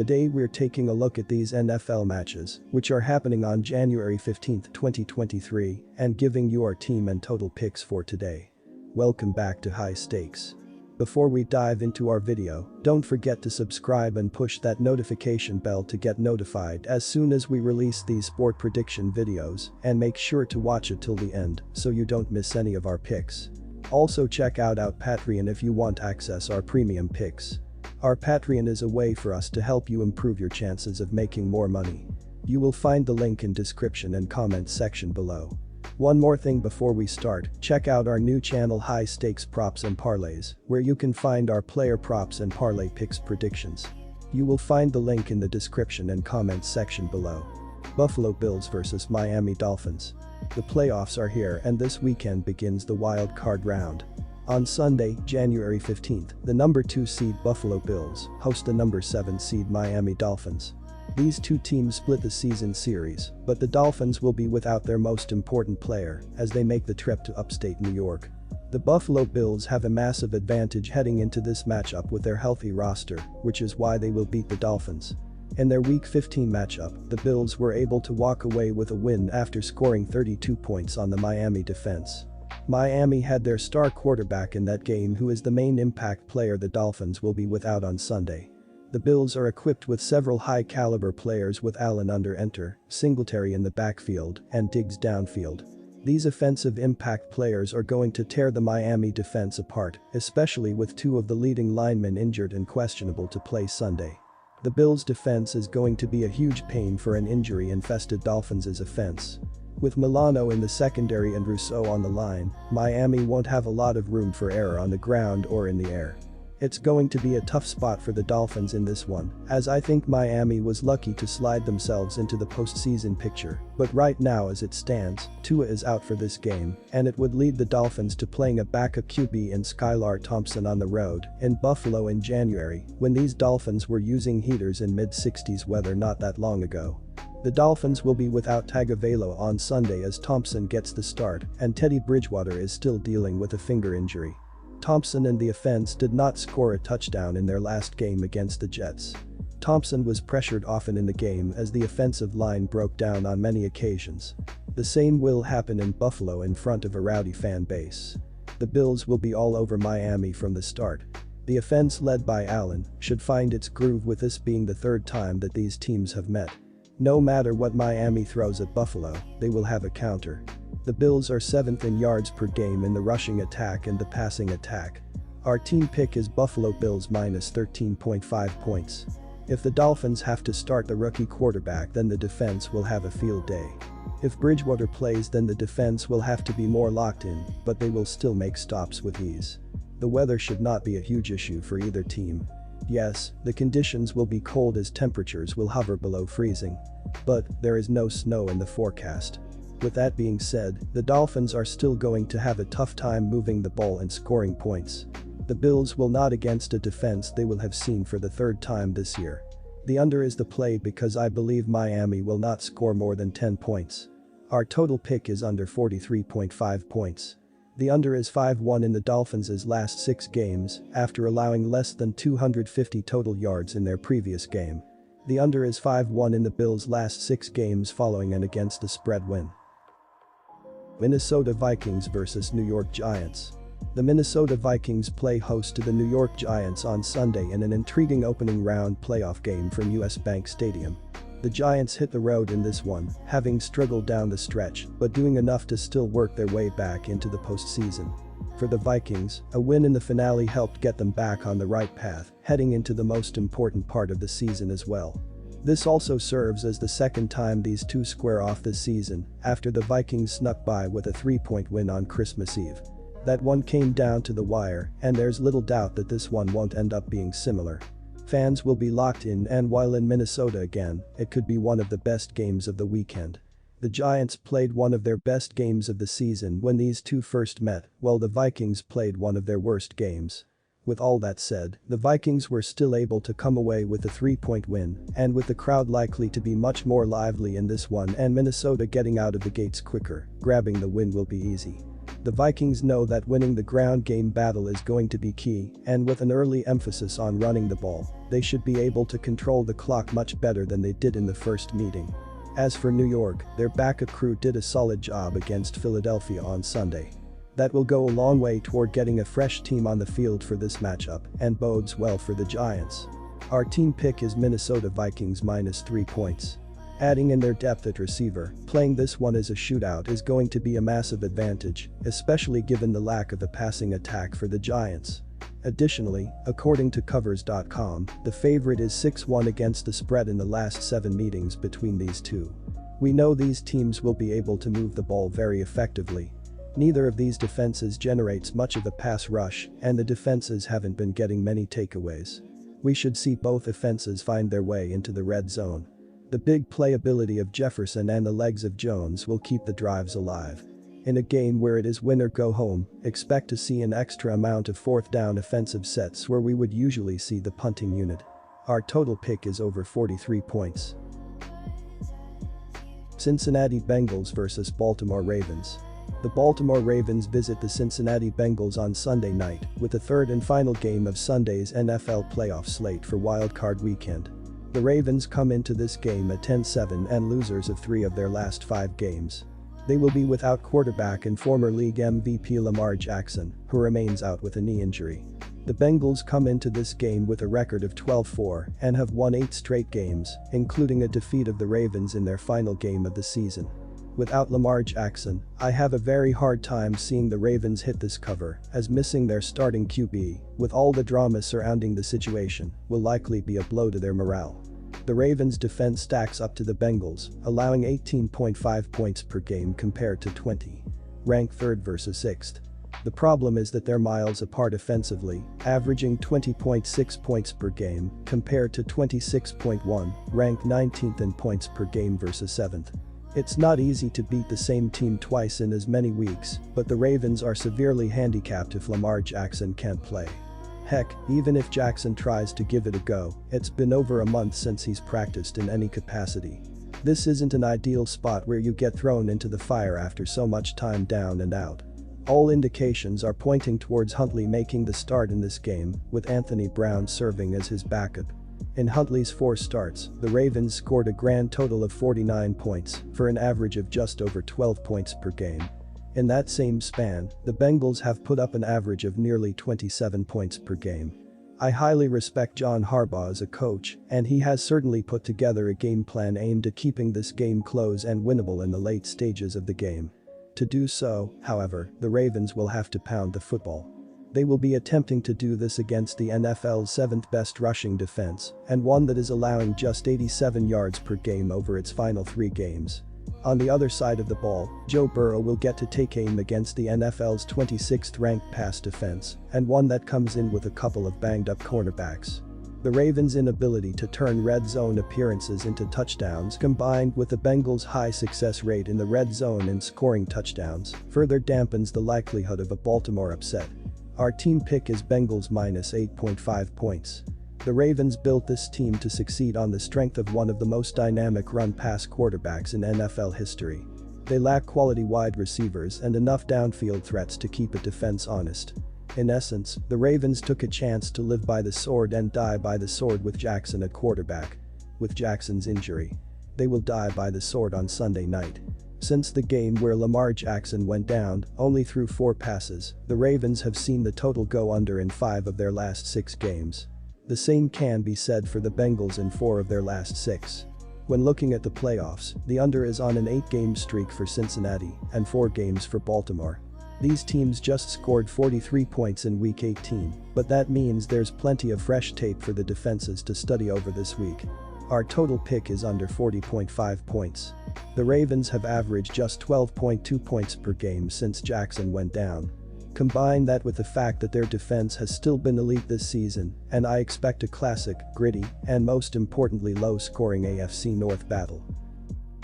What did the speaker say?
Today we're taking a look at these NFL matches, which are happening on January 15, 2023, and giving you our team and total picks for today. Welcome back to High Stakes. Before we dive into our video, don't forget to subscribe and push that notification bell to get notified as soon as we release these sport prediction videos, and make sure to watch it till the end so you don't miss any of our picks. Also check out our Patreon if you want access our premium picks. Our Patreon is a way for us to help you improve your chances of making more money. You will find the link in description and comment section below. One more thing before we start, check out our new channel High Stakes Props and Parlays, where you can find our player props and parlay picks predictions. You will find the link in the description and comments section below. Buffalo Bills vs Miami Dolphins. The playoffs are here and this weekend begins the wild card round. On Sunday, January 15th, the number 2 seed Buffalo Bills host the number 7 seed Miami Dolphins. These two teams split the season series, but the Dolphins will be without their most important player as they make the trip to upstate New York. The Buffalo Bills have a massive advantage heading into this matchup with their healthy roster, which is why they will beat the Dolphins. In their Week 15 matchup, the Bills were able to walk away with a win after scoring 32 points on the Miami defense. Miami had their star quarterback in that game, who is the main impact player the Dolphins will be without on Sunday. The Bills are equipped with several high-caliber players with Allen under center, Singletary in the backfield, and Diggs downfield. These offensive impact players are going to tear the Miami defense apart, especially with two of the leading linemen injured and questionable to play Sunday. The Bills' defense is going to be a huge pain for an injury-infested Dolphins' offense. With Milano in the secondary and Rousseau on the line, Miami won't have a lot of room for error on the ground or in the air. It's going to be a tough spot for the Dolphins in this one, as I think Miami was lucky to slide themselves into the postseason picture, but right now as it stands, Tua is out for this game, and it would lead the Dolphins to playing a backup QB in Skylar Thompson on the road in Buffalo in January, when these Dolphins were using heaters in mid-60s weather not that long ago. The Dolphins will be without Tagovailoa on Sunday as Thompson gets the start, and Teddy Bridgewater is still dealing with a finger injury. Thompson and the offense did not score a touchdown in their last game against the Jets. Thompson was pressured often in the game as the offensive line broke down on many occasions. The same will happen in Buffalo in front of a rowdy fan base. The Bills will be all over Miami from the start. The offense led by Allen should find its groove, with this being the third time that these teams have met. No matter what Miami throws at Buffalo, they will have a counter. The Bills are 7th in yards per game in the rushing attack and the passing attack. Our team pick is Buffalo Bills minus 13.5 points. If the Dolphins have to start the rookie quarterback, then the defense will have a field day. If Bridgewater plays, then the defense will have to be more locked in, but they will still make stops with ease. The weather should not be a huge issue for either team. Yes, the conditions will be cold as temperatures will hover below freezing. But there is no snow in the forecast. With that being said, the Dolphins are still going to have a tough time moving the ball and scoring points. The Bills will not against a defense they will have seen for the third time this year. The under is the play because I believe Miami will not score more than 10 points. Our total pick is under 43.5 points. The under is 5-1 in the Dolphins' last 6 games after allowing less than 250 total yards in their previous game. The under is 5-1 in the Bills' last 6 games following an against the spread win. Minnesota Vikings vs New York Giants. The Minnesota Vikings play host to the New York Giants on Sunday in an intriguing opening round playoff game from US Bank Stadium. The Giants hit the road in this one, having struggled down the stretch but doing enough to still work their way back into the postseason. For the Vikings, a win in the finale helped get them back on the right path, heading into the most important part of the season as well. This also serves as the second time these two square off this season, after the Vikings snuck by with a 3-point win on Christmas Eve. That one came down to the wire, and there's little doubt that this one won't end up being similar. Fans will be locked in, and while in Minnesota again, it could be one of the best games of the weekend. The Giants played one of their best games of the season when these two first met, while the Vikings played one of their worst games. With all that said, the Vikings were still able to come away with a 3-point win, and with the crowd likely to be much more lively in this one and Minnesota getting out of the gates quicker, grabbing the win will be easy. The Vikings know that winning the ground game battle is going to be key, and with an early emphasis on running the ball, they should be able to control the clock much better than they did in the first meeting. As for New York, their backup crew did a solid job against Philadelphia on Sunday. That will go a long way toward getting a fresh team on the field for this matchup and bodes well for the Giants. Our team pick is Minnesota Vikings -3 points. Adding in their depth at receiver, playing this one as a shootout is going to be a massive advantage, especially given the lack of a passing attack for the Giants. Additionally, according to Covers.com, the favorite is 6-1 against the spread in the last 7 meetings between these two. We know these teams will be able to move the ball very effectively. Neither of these defenses generates much of a pass rush, and the defenses haven't been getting many takeaways. We should see both offenses find their way into the red zone. The big playability of Jefferson and the legs of Jones will keep the drives alive. In a game where it is win or go home, expect to see an extra amount of fourth down offensive sets where we would usually see the punting unit. Our total pick is over 43 points. Cincinnati Bengals vs Baltimore Ravens. The Baltimore Ravens visit the Cincinnati Bengals on Sunday night, with the third and final game of Sunday's NFL playoff slate for Wild Card Weekend. The Ravens come into this game at 10-7 and losers of 3 of their last 5 games. They will be without quarterback and former league MVP Lamar Jackson, who remains out with a knee injury. The Bengals come into this game with a record of 12-4 and have won 8 straight games, including a defeat of the Ravens in their final game of the season. Without Lamar Jackson, I have a very hard time seeing the Ravens hit this cover, as missing their starting QB, with all the drama surrounding the situation, will likely be a blow to their morale. The Ravens' defense stacks up to the Bengals, allowing 18.5 points per game compared to 20. Ranked 3rd versus 6th. The problem is that they're miles apart offensively, averaging 20.6 points per game compared to 26.1, ranked 19th in points per game versus 7th. It's not easy to beat the same team twice in as many weeks, but the Ravens are severely handicapped if Lamar Jackson can't play. Heck, even if Jackson tries to give it a go, it's been over a month since he's practiced in any capacity. This isn't an ideal spot where you get thrown into the fire after so much time down and out. All indications are pointing towards Huntley making the start in this game, with Anthony Brown serving as his backup. In Huntley's 4 starts, the Ravens scored a grand total of 49 points for an average of just over 12 points per game. In that same span, the Bengals have put up an average of nearly 27 points per game. I highly respect John Harbaugh as a coach, and he has certainly put together a game plan aimed at keeping this game close and winnable in the late stages of the game. To do so, however, the Ravens will have to pound the football. They will be attempting to do this against the NFL's 7th best rushing defense, and one that is allowing just 87 yards per game over its final 3 games. On the other side of the ball, Joe Burrow will get to take aim against the NFL's 26th ranked pass defense, and one that comes in with a couple of banged-up cornerbacks. The Ravens' inability to turn red zone appearances into touchdowns combined with the Bengals' high success rate in the red zone in scoring touchdowns further dampens the likelihood of a Baltimore upset. Our team pick is Bengals -8.5 points. The Ravens built this team to succeed on the strength of one of the most dynamic run-pass quarterbacks in NFL history. They lack quality wide receivers and enough downfield threats to keep a defense honest. In essence, the Ravens took a chance to live by the sword and die by the sword with Jackson at quarterback. With Jackson's injury, they will die by the sword on Sunday night. Since the game where Lamar Jackson went down, only through 4 passes, the Ravens have seen the total go under in 5 of their last 6 games. The same can be said for the Bengals in 4 of their last 6. When looking at the playoffs, the under is on an 8-game streak for Cincinnati and 4 games for Baltimore. These teams just scored 43 points in Week 18, but that means there's plenty of fresh tape for the defenses to study over this week. Our total pick is under 40.5 points. The Ravens have averaged just 12.2 points per game since Jackson went down. Combine that with the fact that their defense has still been elite this season, and I expect a classic, gritty, and most importantly low-scoring AFC North battle.